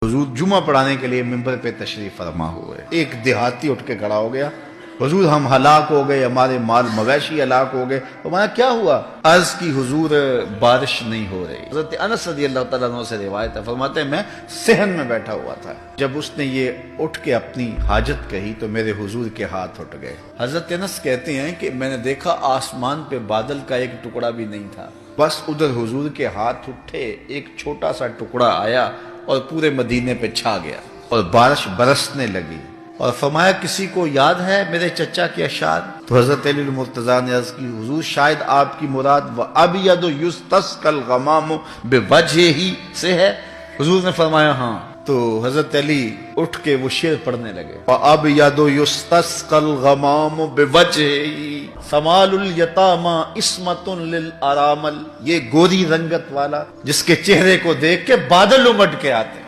हुजूर जुमा पढ़ाने के लिए मिंबर पे तशरीफ फरमा हुए, एक देहाती उठ के खड़ा हो गया, हुजूर हम हलाक हो गए, हमारे माल मवेशी हलाक हो गए। तो मैंने क्या हुआ? अर्ज की हुजूर बारिश नहीं हो रही। हज़रत अनस रज़ी अल्लाह तआला अन्हु से रिवायत है, फरमाते हैं मैं सहन में बैठा हुआ था, जब उसने ये उठ के अपनी हाजत कही तो मेरे हुजूर के हाथ उठ गए। हज़रत अनस कहते हैं कि मैंने देखा आसमान पे बादल का एक टुकड़ा भी नहीं था, बस उधर हुजूर के हाथ उठे, एक छोटा सा टुकड़ा आया और पूरे मदीने पे छा गया और बारिश बरसने लगी। और फरमाया किसी को याद है मेरे चचा के अशार? तो हजरत अली मुर्तजा ने अर्ज की, हुजूर शायद आपकी मुराद व अबयद युस्तस्कल गमाम बिवजहिही से है। हुजूर ने फरमाया हाँ। तो हजरत अली उठ के वो शेर पढ़ने लगे, व अबयद युस्तस्कल गमाम बिवजहिही समालुल यतामा इस्मतुन लिल अरामल। ये गोरी रंगत वाला जिसके चेहरे को देख के बादल उमड़ के आते।